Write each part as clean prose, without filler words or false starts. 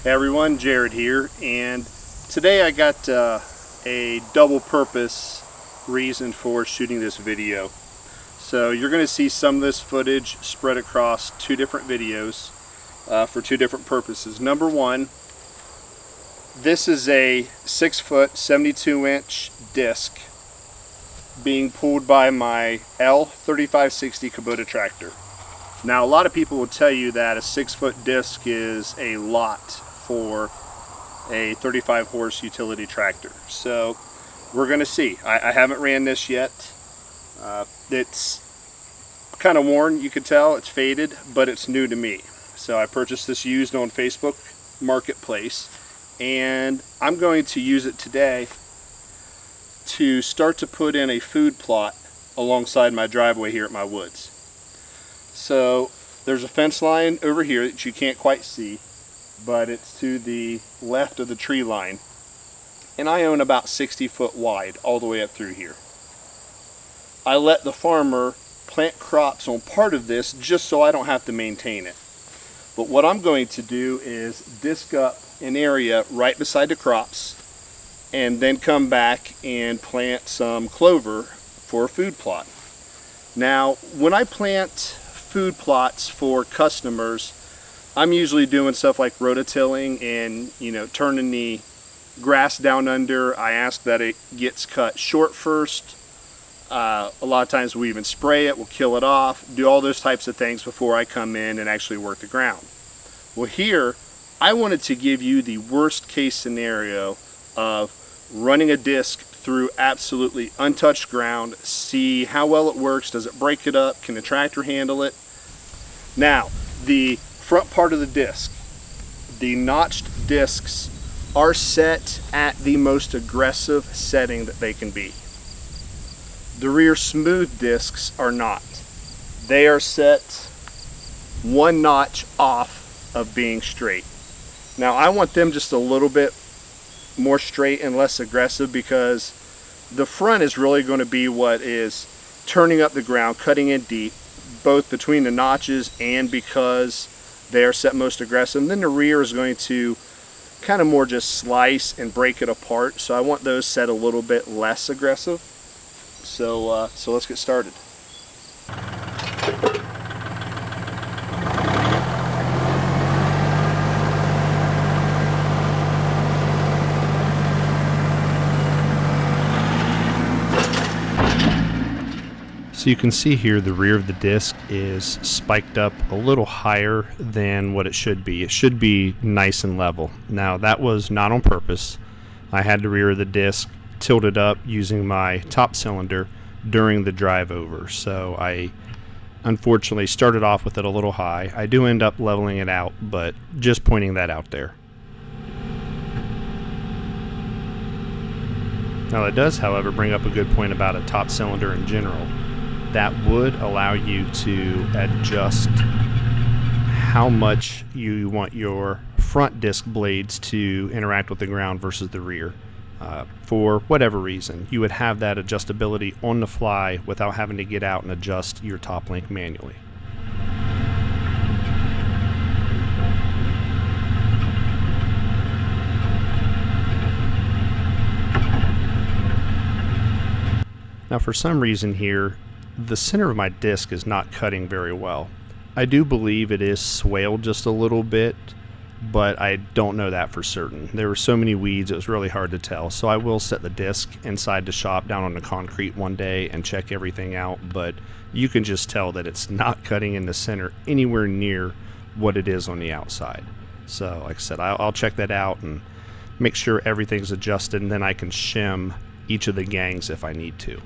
Hey everyone, Jared here, and today I got a double purpose reason for shooting this video. So you're going to see some of this footage spread across two different videos for two different purposes. Number one, this is a 6-foot 72-inch disc being pulled by my L3560 Kubota tractor. Now a lot of people will tell you that a 6-foot disc is a lot for a 35 horse utility tractor. So we're going to see. I haven't ran this yet. It's kind of worn, you can tell. It's faded, but it's new to me. So I purchased this used on Facebook Marketplace, and I'm going to use it today to start to put in a food plot alongside my driveway here at my woods. So there's a fence line over here that you can't quite see, but it's to the left of the tree line, and I own about 60 foot wide all the way up through here. I let the farmer plant crops on part of this just so I don't have to maintain it. But what I'm going to do is disc up an area right beside the crops and then come back and plant some clover for a food plot. Now when I plant food plots for customers, I'm usually doing stuff like rototilling and turning the grass down under. I ask that it gets cut short first. A lot of times we even spray it, we'll kill it off, do all those types of things before I come in and actually work the ground. Well, here I wanted to give you the worst case scenario of running a disc through absolutely untouched ground, see how well it works, does it break it up, can the tractor handle it. Now the front part of the disc, the notched discs are set at the most aggressive setting that they can be. The rear smooth discs are not. They are set one notch off of being straight. Now I want them just a little bit more straight and less aggressive, because the front is really going to be what is turning up the ground, cutting in deep, both between the notches and because they are set most aggressive. And then the rear is going to kind of more just slice and break it apart. So I want those set a little bit less aggressive. So let's get started. So you can see here the rear of the disc is spiked up a little higher than what it should be. It should be nice and level. Now that was not on purpose. I had the rear of the disc tilted up using my top cylinder during the drive over. So I unfortunately started off with it a little high. I do end up leveling it out, but just pointing that out there. Now that does, however, bring up a good point about a top cylinder in general. That would allow you to adjust how much you want your front disc blades to interact with the ground versus the rear. For whatever reason, you would have that adjustability on the fly without having to get out and adjust your top link manually. Now for some reason here, the center of my disc is not cutting very well. I do believe it is swaled just a little bit, but I don't know that for certain. There were so many weeds, it was really hard to tell. So I will set the disc inside the shop down on the concrete one day and check everything out, but you can just tell that it's not cutting in the center anywhere near what it is on the outside. So like I said, I'll check that out and make sure everything's adjusted, and then I can shim each of the gangs if I need to.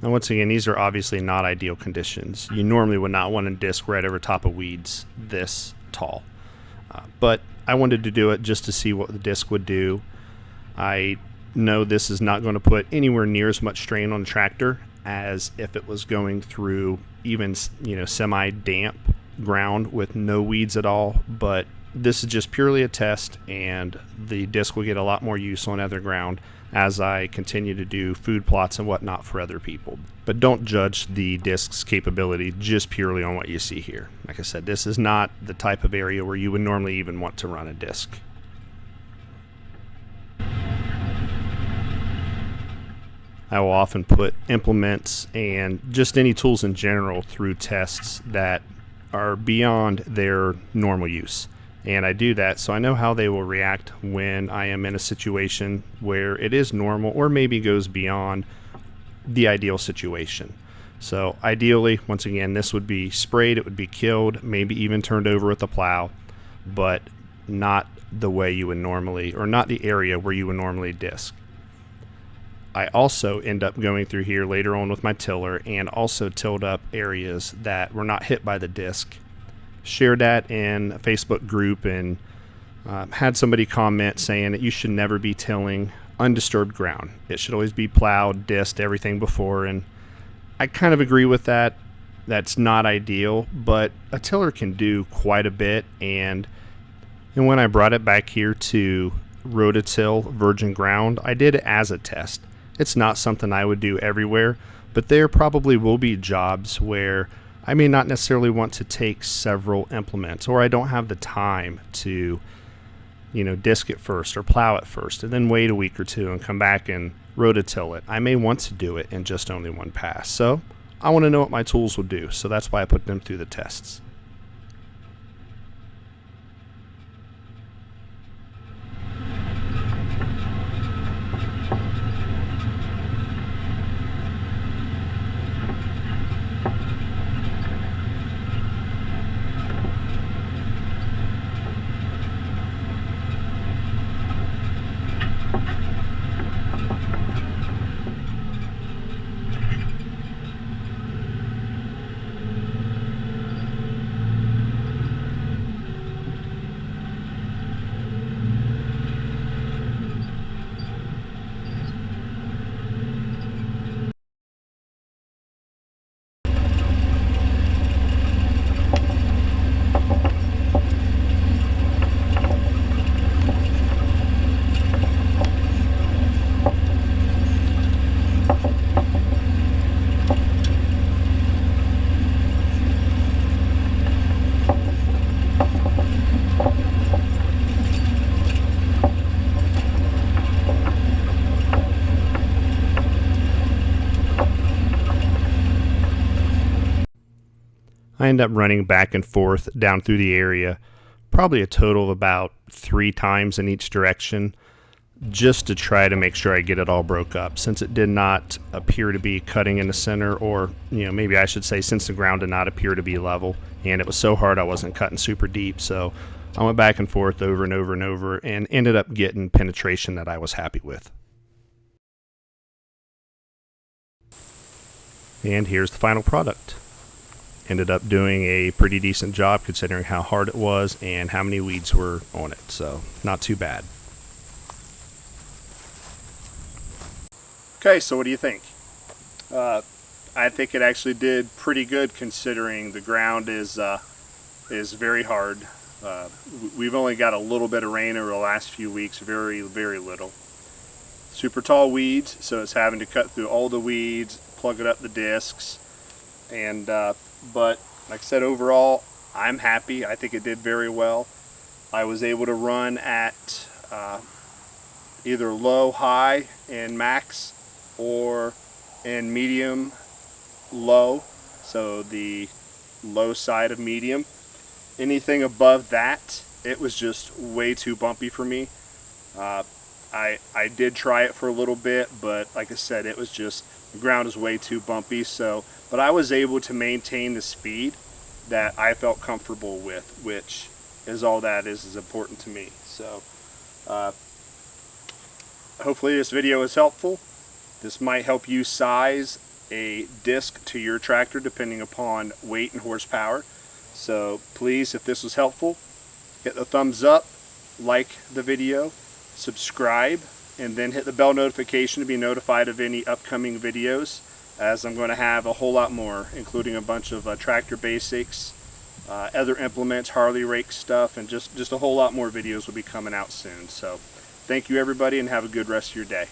Now once again, these are obviously not ideal conditions. You normally would not want a disc right over top of weeds this tall. But I wanted to do it just to see what the disc would do. I know this is not going to put anywhere near as much strain on the tractor as if it was going through even, semi-damp ground with no weeds at all, but this is just purely a test, and the disc will get a lot more use on other ground as I continue to do food plots and whatnot for other people. But don't judge the disc's capability just purely on what you see here. Like I said, this is not the type of area where you would normally even want to run a disc. I will often put implements and just any tools in general through tests that are beyond their normal use. And I do that so I know how they will react when I am in a situation where it is normal or maybe goes beyond the ideal situation. So ideally, once again, this would be sprayed, it would be killed, maybe even turned over with a plow, but not the way you would normally, or not the area where you would normally disc. I also end up going through here later on with my tiller and also tilled up areas that were not hit by the disc. Shared that in a Facebook group and had somebody comment saying that you should never be tilling undisturbed ground. It should always be plowed, disked, everything before, and I kind of agree with that. That's not ideal, but a tiller can do quite a bit, and when I brought it back here to rototill virgin ground, I did it as a test. It's not something I would do everywhere, but there probably will be jobs where I may not necessarily want to take several implements, or I don't have the time to, disc it first or plow it first and then wait a week or two and come back and rototill it. I may want to do it in just only one pass. So I want to know what my tools will do. So that's why I put them through the tests. I end up running back and forth down through the area, probably a total of about 3 times in each direction, just to try to make sure I get it all broke up, since it did not appear to be cutting in the center, or maybe I should say since the ground did not appear to be level, and it was so hard I wasn't cutting super deep. So I went back and forth over and over and over and ended up getting penetration that I was happy with. And here's the final product. Ended up doing a pretty decent job considering how hard it was and how many weeds were on it, so not too bad. Okay, so what do you think? I think it actually did pretty good considering the ground is very hard. We've only got a little bit of rain over the last few weeks, very little. Super tall weeds, so it's having to cut through all the weeds, plug it up the discs, and but like I said, overall I'm happy. I think it did very well. I was able to run at either low, high, and max, or in medium, low, so the low side of medium. Anything above that, it was just way too bumpy for me. I did try it for a little bit, but like I said, it was just, the ground is way too bumpy. So, but I was able to maintain the speed that I felt comfortable with, which is all that is important to me. So hopefully this video is helpful. This might help you size a disc to your tractor depending upon weight and horsepower. So please, if this was helpful, hit the thumbs up, like the video, subscribe, and then hit the bell notification to be notified of any upcoming videos, as I'm going to have a whole lot more, including a bunch of tractor basics, other implements, Harley rake stuff, and just a whole lot more videos will be coming out soon. So thank you everybody, and have a good rest of your day.